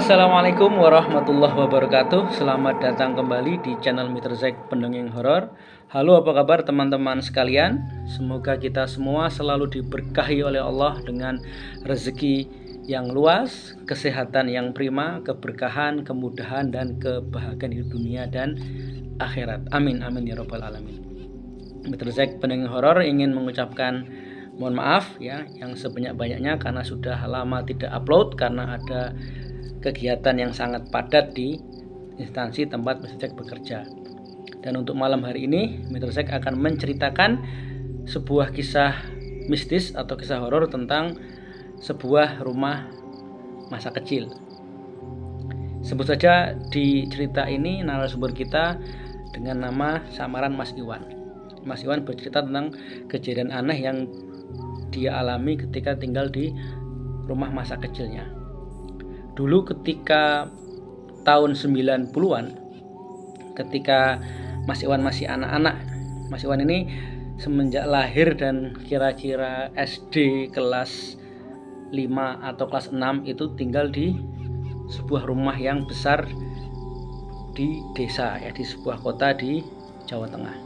Assalamualaikum warahmatullahi wabarakatuh. Selamat datang kembali di channel Mr. Zack Pendongeng Horor. Halo, apa kabar teman-teman sekalian? Semoga kita semua selalu diberkahi oleh Allah dengan rezeki yang luas, kesehatan yang prima, keberkahan, kemudahan, dan kebahagiaan di dunia dan akhirat. Amin, amin ya rabbal alamin. Mr. Zack Pendongeng Horor ingin mengucapkan mohon maaf ya yang sebanyak-banyaknya karena sudah lama tidak upload karena ada kegiatan yang sangat padat di instansi tempat Mr. Zack bekerja. Dan untuk malam hari ini Mr. Zack akan menceritakan sebuah kisah mistis atau kisah horor tentang sebuah rumah masa kecil. Sebut saja di cerita ini narasumber kita dengan nama samaran Mas Iwan. Mas Iwan bercerita tentang kejadian aneh yang dia alami ketika tinggal di rumah masa kecilnya. Dulu ketika tahun 90-an, ketika Mas Iwan masih anak-anak, Mas Iwan ini semenjak lahir dan kira-kira SD kelas 5 atau kelas 6 itu tinggal di sebuah rumah yang besar di desa ya, di sebuah kota di Jawa Tengah.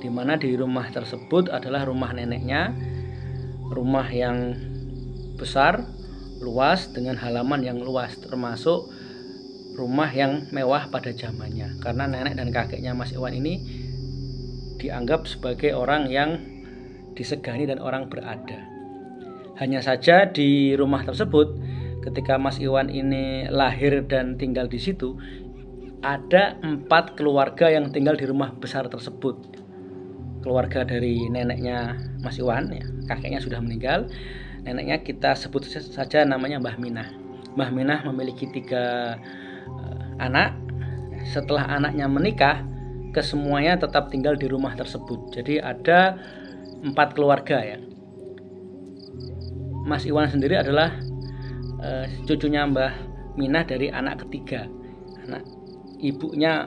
Di mana di rumah tersebut adalah rumah neneknya, rumah yang besar, luas dengan halaman yang luas, termasuk rumah yang mewah pada zamannya karena nenek dan kakeknya Mas Iwan ini dianggap sebagai orang yang disegani dan orang berada. Hanya saja di rumah tersebut ketika Mas Iwan ini lahir dan tinggal di situ ada 4 keluarga yang tinggal di rumah besar tersebut. Keluarga dari neneknya Mas Iwan ya, kakeknya sudah meninggal. Neneknya kita sebut saja namanya Mbah Minah. Mbah Minah memiliki 3 anak. Setelah anaknya menikah, kesemuanya tetap tinggal di rumah tersebut. Jadi ada 4 keluarga ya. Mas Iwan sendiri adalah cucunya Mbah Minah dari anak ketiga. Anak ibunya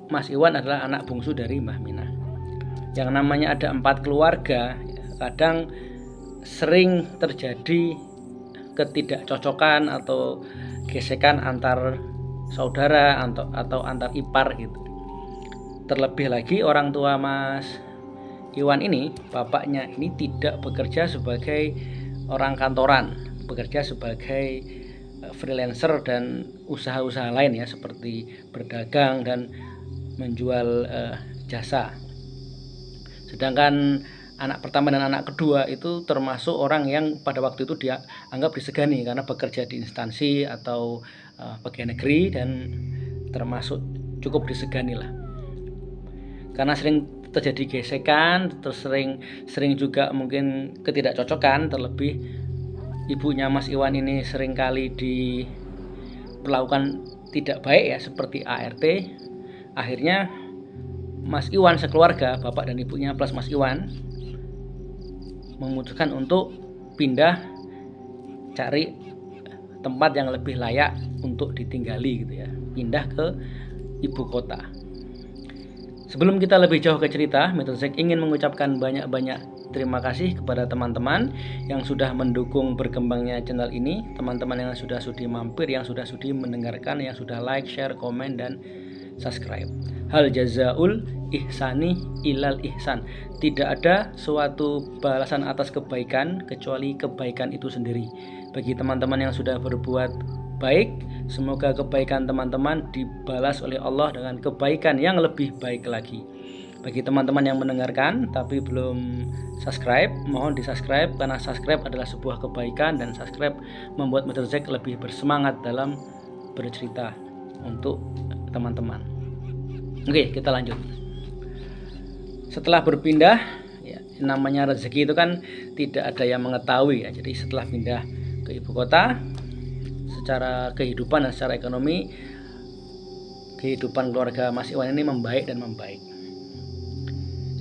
Mas Iwan adalah anak bungsu dari Mbah Minah. Yang namanya ada 4 keluarga, kadang sering terjadi ketidakcocokan atau gesekan antar saudara atau antar ipar gitu. Terlebih lagi orang tua Mas Iwan ini, bapaknya ini tidak bekerja sebagai orang kantoran, bekerja sebagai freelancer dan usaha-usaha lain ya, seperti berdagang dan menjual jasa. Sedangkan anak pertama dan anak kedua itu termasuk orang yang pada waktu itu dia anggap disegani karena bekerja di instansi atau pegawai negeri dan termasuk cukup disegani lah. Karena sering terjadi gesekan, terus sering juga mungkin ketidakcocokan, terlebih ibunya Mas Iwan ini seringkali diperlakukan tidak baik ya, seperti ART. Akhirnya Mas Iwan sekeluarga, bapak dan ibunya plus Mas Iwan, memutuskan untuk pindah cari tempat yang lebih layak untuk ditinggali gitu ya, pindah ke ibu kota. Sebelum kita lebih jauh ke cerita, Mr. Zack ingin mengucapkan banyak-banyak terima kasih kepada teman-teman yang sudah mendukung berkembangnya channel ini, teman-teman yang sudah sudi mampir, yang sudah sudi mendengarkan, yang sudah like, share, komen, dan subscribe. Hal jazaul ihsani ilal ihsan. Tidak ada suatu balasan atas kebaikan kecuali kebaikan itu sendiri. Bagi teman-teman yang sudah berbuat baik, semoga kebaikan teman-teman dibalas oleh Allah dengan kebaikan yang lebih baik lagi. Bagi teman-teman yang mendengarkan tapi belum subscribe, mohon di-subscribe karena subscribe adalah sebuah kebaikan dan subscribe membuat Mr. Zack lebih bersemangat dalam bercerita untuk teman-teman. Oke, kita lanjut. Setelah berpindah ya, namanya rezeki itu kan tidak ada yang mengetahui ya. Jadi setelah pindah ke ibu kota, secara kehidupan dan secara ekonomi, kehidupan keluarga Mas Iwan ini membaik dan membaik.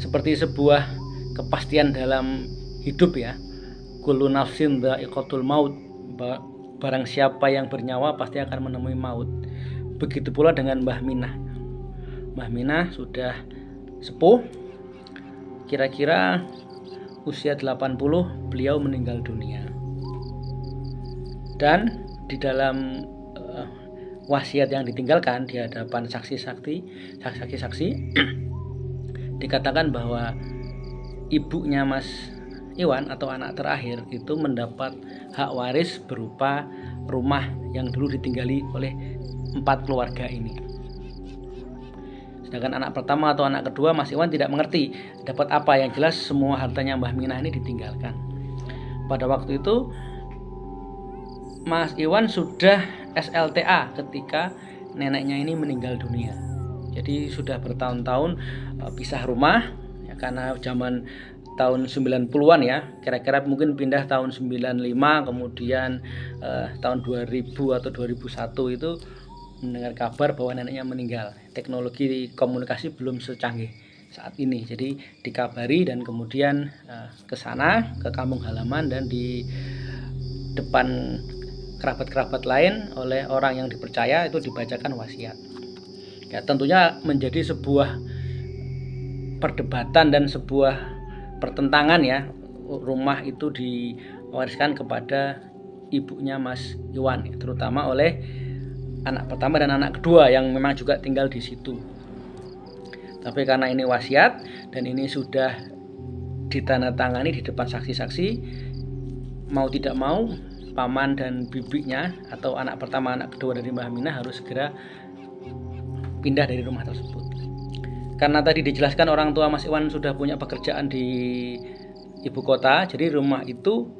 Seperti sebuah kepastian dalam hidup ya. Kullu nafsin dha'iqatul maut. Barang siapa yang bernyawa pasti akan menemui maut. Begitu pula dengan Mbah Minah. Mbah Minah sudah sepuh, kira-kira usia 80 beliau meninggal dunia. Dan di dalam wasiat yang ditinggalkan di hadapan saksi-saksi dikatakan bahwa ibunya Mas Iwan atau anak terakhir itu mendapat hak waris berupa rumah yang dulu ditinggali oleh 4 keluarga ini. Sedangkan anak pertama atau anak kedua Mas Iwan tidak mengerti dapat apa, yang jelas semua hartanya Mbah Minah ini ditinggalkan. Pada waktu itu Mas Iwan sudah SLTA ketika neneknya ini meninggal dunia. Jadi sudah bertahun-tahun pisah rumah ya, karena zaman tahun 90-an ya, kira-kira mungkin pindah tahun 95, kemudian tahun 2000 atau 2001 itu mendengar kabar bahwa neneknya meninggal. Teknologi komunikasi belum secanggih saat ini, jadi dikabari dan kemudian ke sana, ke kampung halaman, dan di depan kerabat-kerabat lain oleh orang yang dipercaya itu dibacakan wasiat. Ya, tentunya menjadi sebuah perdebatan dan sebuah pertentangan ya, rumah itu diwariskan kepada ibunya Mas Iwan, terutama oleh anak pertama dan anak kedua yang memang juga tinggal di situ. Tapi karena ini wasiat dan ini sudah ditandatangani di depan saksi-saksi, mau tidak mau paman dan bibinya atau anak pertama anak kedua dari Mbah Minah harus segera pindah dari rumah tersebut. Karena tadi dijelaskan orang tua Mas Iwan sudah punya pekerjaan di ibu kota, jadi rumah itu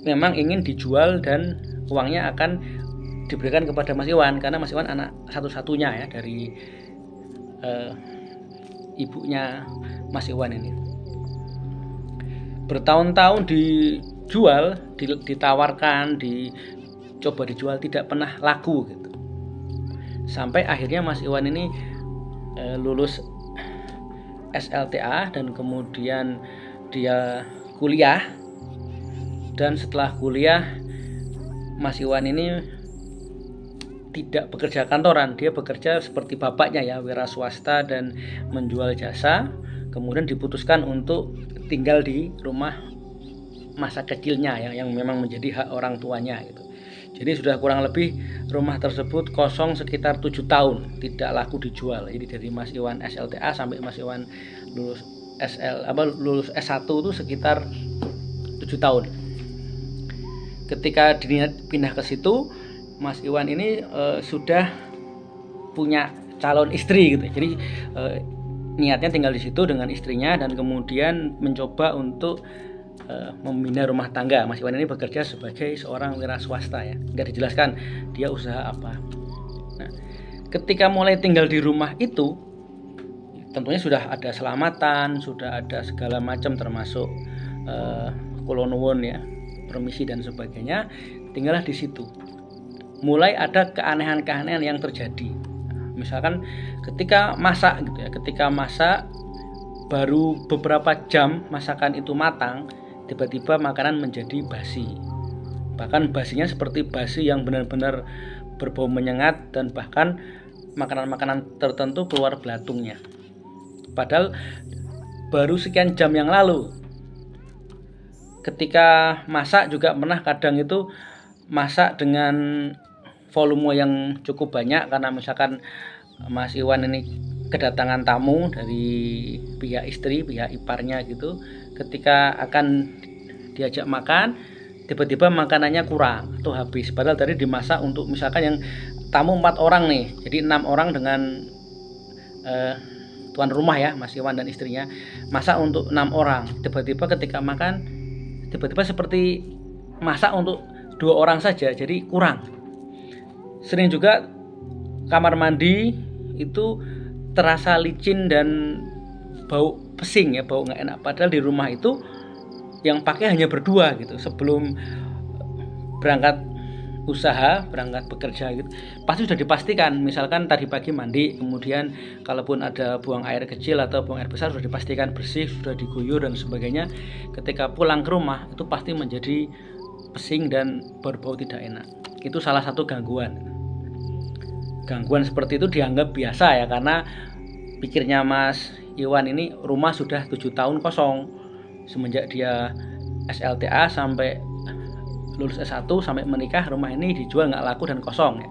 memang ingin dijual dan uangnya akan diberikan kepada Mas Iwan, karena Mas Iwan anak satu-satunya ya dari ibunya Mas Iwan ini. Bertahun-tahun dijual, ditawarkan, dicoba dijual, tidak pernah laku gitu. Sampai akhirnya Mas Iwan ini lulus SLTA dan kemudian dia kuliah, dan setelah kuliah Mas Iwan ini tidak bekerja kantoran, dia bekerja seperti bapaknya ya, wira swasta dan menjual jasa. Kemudian diputuskan untuk tinggal di rumah masa kecilnya yang memang menjadi hak orang tuanya gitu. Jadi sudah kurang lebih rumah tersebut kosong sekitar 7 tahun, tidak laku dijual. Jadi dari Mas Iwan SLTA sampai Mas Iwan lulus lulus S1 itu sekitar 7 tahun. Ketika pindah ke situ, Mas Iwan ini sudah punya calon istri gitu. Jadi niatnya tinggal di situ dengan istrinya dan kemudian mencoba untuk membina rumah tangga. Mas Iwan ini bekerja sebagai seorang wira swasta ya. Nggak dijelaskan dia usaha apa. Nah, ketika mulai tinggal di rumah itu, tentunya sudah ada selamatan, sudah ada segala macam termasuk kula nuwun ya, permisi dan sebagainya. Tinggallah di situ. Mulai ada keanehan-keanehan yang terjadi. Misalkan ketika masak gitu ya, ketika masak baru beberapa jam masakan itu matang, tiba-tiba makanan menjadi basi. Bahkan basinya seperti basi yang benar-benar berbau menyengat, dan bahkan makanan-makanan tertentu keluar belatungnya. Padahal baru sekian jam yang lalu. Ketika masak juga pernah kadang itu masak dengan volume yang cukup banyak, karena misalkan Mas Iwan ini kedatangan tamu dari pihak istri, pihak iparnya gitu. Ketika akan diajak makan, tiba-tiba makanannya kurang atau habis. Padahal tadi dimasak untuk misalkan yang tamu 4 orang nih, jadi 6 orang dengan tuan rumah ya, Mas Iwan dan istrinya, masak untuk 6 orang. Tiba-tiba ketika makan, tiba-tiba seperti masak untuk 2 orang saja, jadi kurang. Sering juga kamar mandi itu terasa licin dan bau pesing ya, bau nggak enak. Padahal di rumah itu yang pakai hanya berdua gitu. Sebelum berangkat usaha, berangkat bekerja gitu, pasti sudah dipastikan. Misalkan tadi pagi mandi, kemudian kalaupun ada buang air kecil atau buang air besar sudah dipastikan bersih, sudah diguyur dan sebagainya. Ketika pulang ke rumah itu pasti menjadi pesing dan berbau tidak enak. Itu salah satu gangguan. Gangguan seperti itu dianggap biasa ya, karena pikirnya Mas Iwan ini rumah sudah 7 tahun kosong. Semenjak dia SLTA sampai lulus S1 sampai menikah, rumah ini dijual nggak laku dan kosong ya.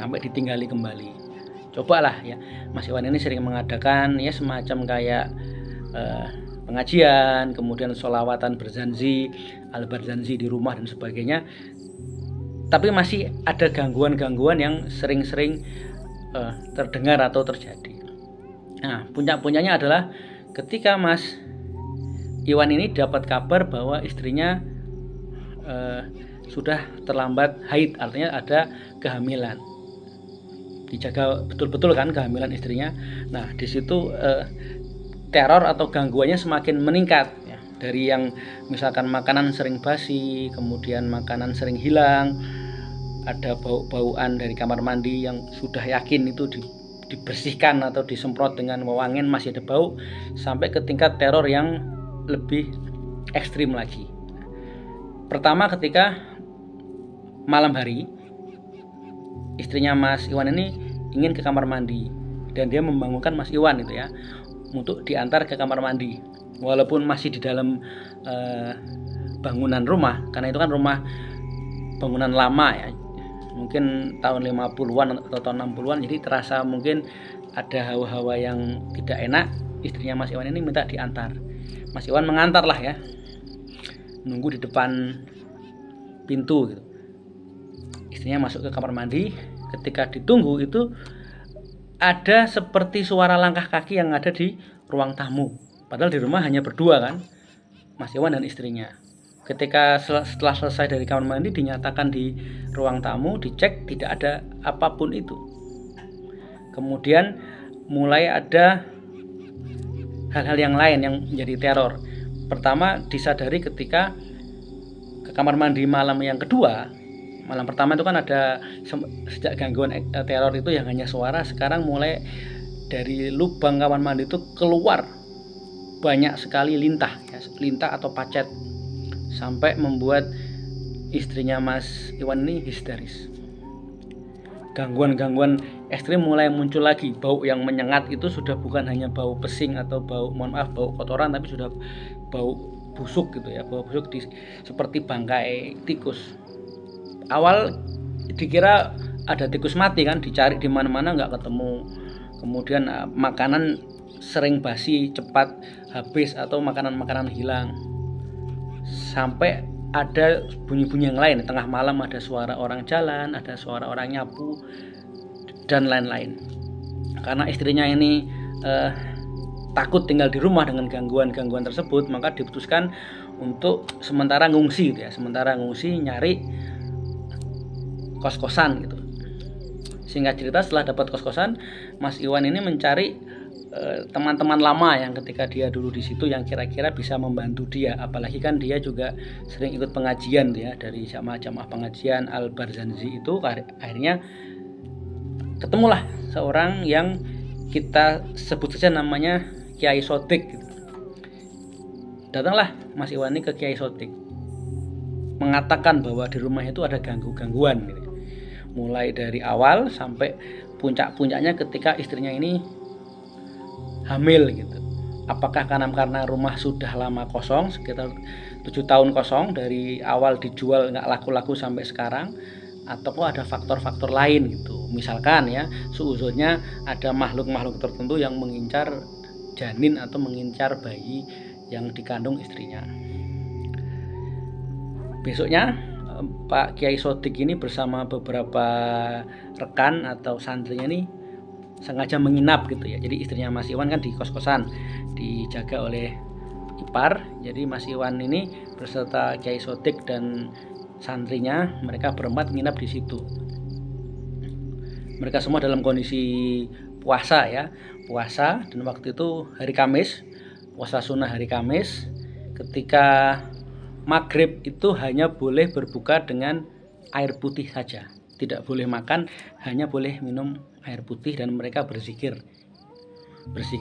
sampai ditinggali kembali. Cobalah ya, Mas Iwan ini sering mengadakan ya semacam kayak pengajian, kemudian sholawatan berzanzi, al-barzanzi di rumah dan sebagainya. Tapi masih ada gangguan-gangguan yang sering-sering terdengar atau terjadi. Nah, puncak-puncaknya adalah ketika Mas Iwan ini dapat kabar bahwa istrinya sudah terlambat haid, artinya ada kehamilan. Dijaga betul-betul kan kehamilan istrinya. Nah, di situ teror atau gangguannya semakin meningkat ya. Dari yang misalkan makanan sering basi, kemudian makanan sering hilang, ada bau-bauan dari kamar mandi yang sudah yakin itu dibersihkan atau disemprot dengan wewangian masih ada bau, sampai ke tingkat teror yang lebih ekstrim lagi. Pertama, ketika malam hari istrinya Mas Iwan ini ingin ke kamar mandi dan dia membangunkan Mas Iwan itu ya untuk diantar ke kamar mandi, walaupun masih di dalam bangunan rumah, karena itu kan rumah bangunan lama ya, mungkin tahun 50-an atau tahun 60-an, jadi terasa mungkin ada hawa-hawa yang tidak enak. Istrinya Mas Iwan ini minta diantar. Mas Iwan mengantar lah ya, nunggu di depan pintu gitu. Istrinya masuk ke kamar mandi. Ketika ditunggu itu ada seperti suara langkah kaki yang ada di ruang tamu. Padahal di rumah hanya berdua kan, Mas Iwan dan istrinya. Ketika setelah selesai dari kamar mandi, dinyatakan di ruang tamu, dicek tidak ada apapun itu. Kemudian mulai ada hal-hal yang lain yang menjadi teror. Pertama, disadari ketika ke kamar mandi malam yang kedua. Malam pertama itu kan ada, sejak gangguan teror itu yang hanya suara, sekarang mulai dari lubang kamar mandi itu keluar banyak sekali lintah ya, lintah atau pacet, sampai membuat istrinya Mas Iwan ini histeris. Gangguan-gangguan ekstrim mulai muncul lagi. Bau yang menyengat itu sudah bukan hanya bau pesing atau bau kotoran, tapi sudah bau busuk gitu ya, bau busuk seperti bangkai tikus. Awal dikira ada tikus mati kan, dicari di mana-mana nggak ketemu. Kemudian makanan sering basi, cepat habis, atau makanan-makanan hilang. Sampai ada bunyi-bunyi yang lain. Tengah malam ada suara orang jalan, ada suara orang nyapu, dan lain-lain. Karena istrinya ini takut tinggal di rumah dengan gangguan-gangguan tersebut, maka diputuskan untuk sementara ngungsi gitu ya. Sementara ngungsi, nyari kos-kosan gitu. Singkat cerita, setelah dapat kos-kosan, Mas Iwan ini mencari teman-teman lama yang ketika dia dulu di situ yang kira-kira bisa membantu dia. Apalagi kan dia juga sering ikut pengajian ya, dari jamaah pengajian al-barzanzi itu. Akhirnya ketemulah seorang yang kita sebut saja namanya Kiai Sodik gitu. Datanglah Mas Iwan ini ke Kiai Sodik, mengatakan bahwa di rumah itu ada gangguan gitu. Mulai dari awal sampai puncak-puncaknya ketika istrinya ini hamil gitu. Apakah karena rumah sudah lama kosong, sekitar 7 tahun kosong, dari awal dijual nggak laku-laku sampai sekarang, atau ada faktor-faktor lain gitu. Misalkan ya, suuzonnya ada makhluk-makhluk tertentu yang mengincar janin atau mengincar bayi yang dikandung istrinya. Besoknya Pak Kiai Sodik ini bersama beberapa rekan atau santrinya ini sengaja menginap gitu ya. Jadi istrinya Mas Iwan kan di kos-kosan, dijaga oleh ipar. Jadi Mas Iwan ini beserta Kiai Sodik dan santrinya, mereka berempat menginap di situ. Mereka semua dalam kondisi puasa ya, puasa, dan waktu itu hari Kamis, puasa sunnah hari Kamis. Ketika maghrib itu hanya boleh berbuka dengan air putih saja, tidak boleh makan, hanya boleh minum air putih, dan mereka berzikir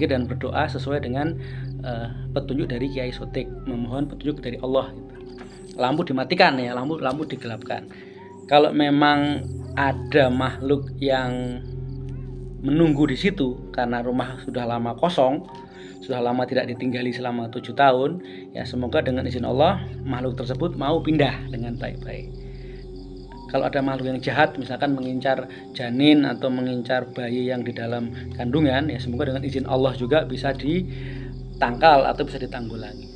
dan berdoa sesuai dengan petunjuk dari Kiai Sodik, memohon petunjuk dari Allah gitu. Lampu dimatikan ya, lampu digelapkan. Kalau memang ada makhluk yang menunggu di situ karena rumah sudah lama kosong, sudah lama tidak ditinggali selama 7 tahun, ya semoga dengan izin Allah makhluk tersebut mau pindah dengan baik-baik. Kalau ada makhluk yang jahat, misalkan mengincar janin atau mengincar bayi yang di dalam kandungan, ya semoga dengan izin Allah juga bisa ditangkal atau bisa ditanggulangi.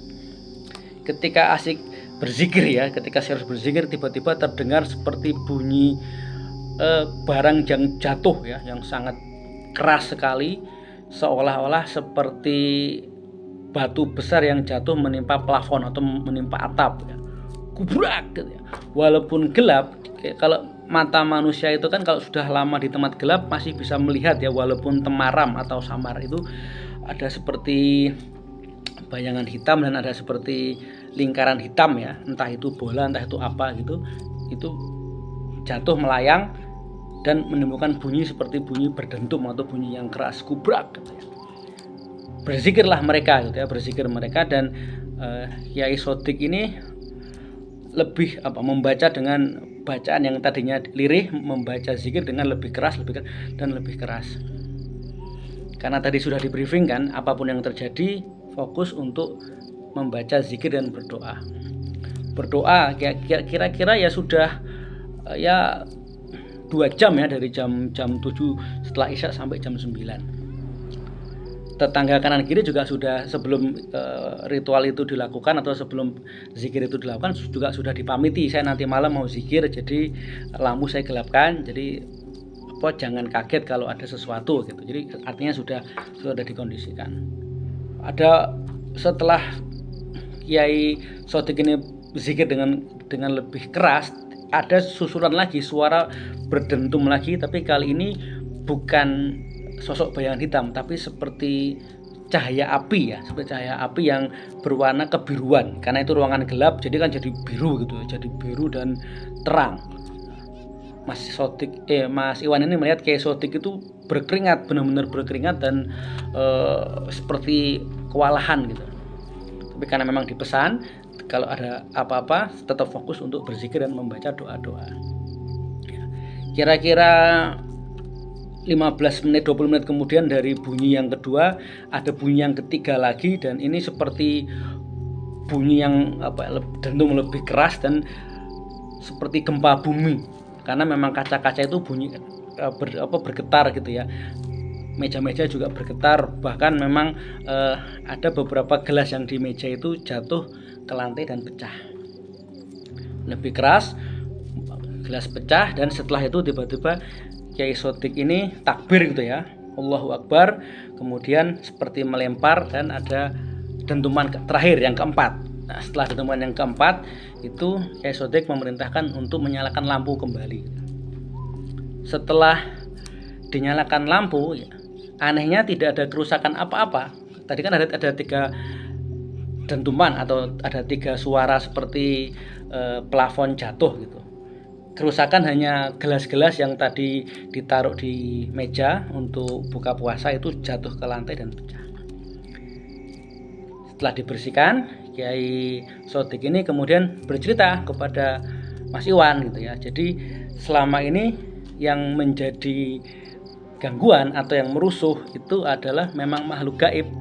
Ketika asik berzikir ya, ketika serius berzikir, tiba-tiba terdengar seperti bunyi barang yang jatuh ya, yang sangat keras sekali, seolah-olah seperti batu besar yang jatuh menimpa plafon atau menimpa atap ya. Kubrak gitu ya. Walaupun gelap, kalau mata manusia itu kan kalau sudah lama di tempat gelap masih bisa melihat ya, walaupun temaram atau samar, itu ada seperti bayangan hitam dan ada seperti lingkaran hitam ya, entah itu bola entah itu apa gitu, itu jatuh melayang dan menimbulkan bunyi seperti bunyi berdentum atau bunyi yang keras, kubrak gitu ya. Berzikirlah mereka gitu ya, berzikir mereka. Dan Kiai Sodik ini lebih membaca dengan bacaan yang tadinya lirih, membaca zikir dengan lebih keras, dan lebih keras. Karena tadi sudah di briefing kan, apapun yang terjadi fokus untuk membaca zikir dan berdoa. Berdoa kira-kira ya sudah ya 2 jam ya, dari jam 7 setelah Isya sampai jam 9. Tetangga kanan kiri juga sudah, sebelum ritual itu dilakukan atau sebelum zikir itu dilakukan, juga sudah dipamiti, saya nanti malam mau zikir, jadi lampu saya gelapkan, jadi jangan kaget kalau ada sesuatu gitu. Jadi artinya sudah dikondisikan. Ada setelah Kiai Sodik ini zikir dengan lebih keras, ada susulan lagi, suara berdentum lagi, tapi kali ini bukan sosok bayangan hitam, tapi seperti cahaya api ya, seperti cahaya api yang berwarna kebiruan, karena itu ruangan gelap, jadi kan jadi biru gitu, jadi biru dan terang. Mas Iwan ini melihat Kiai Sodik itu berkeringat, benar-benar berkeringat dan seperti kewalahan gitu. Tapi karena memang dipesan kalau ada apa-apa tetap fokus untuk berzikir dan membaca doa-doa. Kira-kira 15 menit 20 menit kemudian dari bunyi yang kedua ada bunyi yang ketiga lagi, dan ini seperti bunyi yang dentum lebih keras dan seperti gempa bumi, karena memang kaca-kaca itu bunyi bergetar gitu ya. Meja-meja juga bergetar, bahkan memang ada beberapa gelas yang di meja itu jatuh ke lantai dan pecah. Lebih keras, gelas pecah, dan setelah itu tiba-tiba Kiai Sodik ini takbir gitu ya, Allahu Akbar, kemudian seperti melempar dan ada dentuman terakhir yang keempat. Nah, setelah dentuman yang keempat itu Kiai Sodik memerintahkan untuk menyalakan lampu kembali. Setelah dinyalakan lampu ya, anehnya tidak ada kerusakan apa-apa. Tadi kan ada 3 dentuman atau ada 3 suara seperti plafon jatuh gitu. Kerusakan hanya gelas-gelas yang tadi ditaruh di meja untuk buka puasa itu jatuh ke lantai dan pecah. Setelah dibersihkan, Kiai Sodik ini kemudian bercerita kepada Mas Iwan gitu ya. Jadi selama ini yang menjadi gangguan atau yang merusuh itu adalah memang makhluk gaib,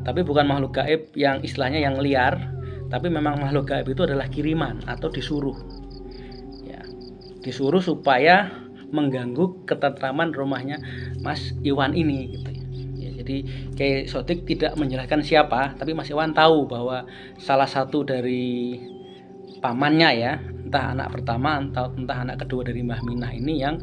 tapi bukan makhluk gaib yang istilahnya yang liar, tapi memang makhluk gaib itu adalah kiriman atau disuruh ya, disuruh supaya mengganggu ketentraman rumahnya Mas Iwan ini gitu ya. Jadi Kiai Sodik tidak menjelaskan siapa, tapi Mas Iwan tahu bahwa salah satu dari pamannya ya, entah anak pertama atau entah anak kedua dari Mbah Minah ini yang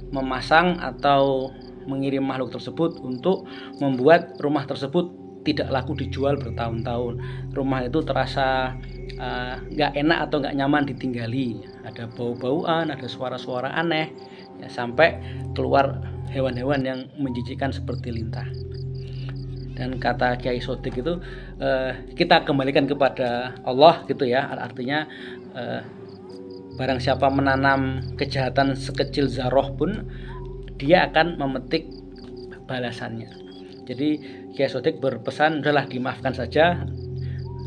memasang atau mengirim makhluk tersebut untuk membuat rumah tersebut tidak laku dijual bertahun-tahun. Rumah itu terasa nggak enak atau nggak nyaman ditinggali, ada bau-bauan, ada suara-suara aneh ya, sampai keluar hewan-hewan yang menjijikkan seperti lintah. Dan kata Kiai Sodik itu kita kembalikan kepada Allah gitu ya, artinya barang siapa menanam kejahatan sekecil zarah pun dia akan memetik balasannya. Jadi Kiai Sodik berpesan, udahlah dimaafkan saja,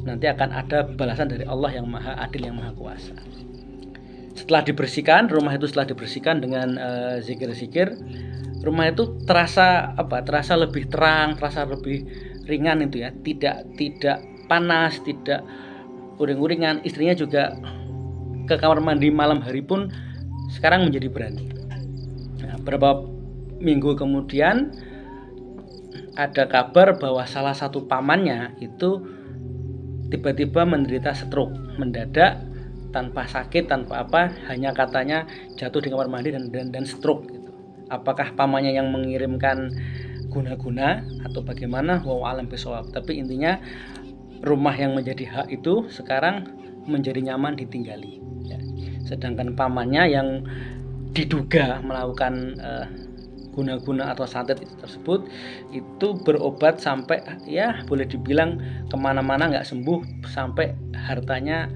nanti akan ada balasan dari Allah yang maha adil, yang maha kuasa. Setelah dibersihkan, rumah itu setelah dibersihkan dengan zikir-zikir, rumah itu terasa lebih terang, terasa lebih ringan itu ya, tidak panas, tidak uring-uringan. Istrinya juga ke kamar mandi malam hari pun sekarang menjadi berani. Nah, beberapa minggu kemudian ada kabar bahwa salah satu pamannya itu tiba-tiba menderita stroke mendadak, tanpa sakit, tanpa apa, hanya katanya jatuh di kamar mandi dan stroke gitu. Apakah pamannya yang mengirimkan guna-guna atau bagaimana, wallahu alam bishawab. Tapi intinya rumah yang menjadi hak itu sekarang menjadi nyaman ditinggali ya. Sedangkan pamannya yang diduga melakukan guna-guna atau santet tersebut itu berobat sampai ya boleh dibilang kemana-mana nggak sembuh, sampai hartanya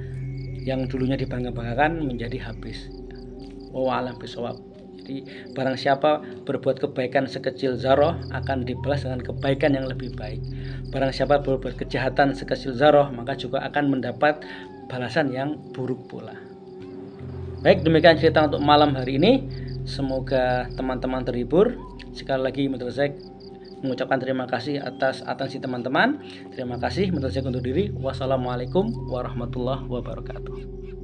yang dulunya dibangga-banggakan menjadi habis. Wallahu a'lam bishawab. Jadi barang siapa berbuat kebaikan sekecil zarah akan dibalas dengan kebaikan yang lebih baik. Barang siapa berbuat kejahatan sekecil zarah maka juga akan mendapat balasan yang buruk pula. Baik, demikian cerita untuk malam hari ini. Semoga teman-teman terhibur. Sekali lagi Mitra Zaik mengucapkan terima kasih atas atensi teman-teman. Terima kasih Mitra Zaik untuk diri. Wassalamualaikum warahmatullahi wabarakatuh.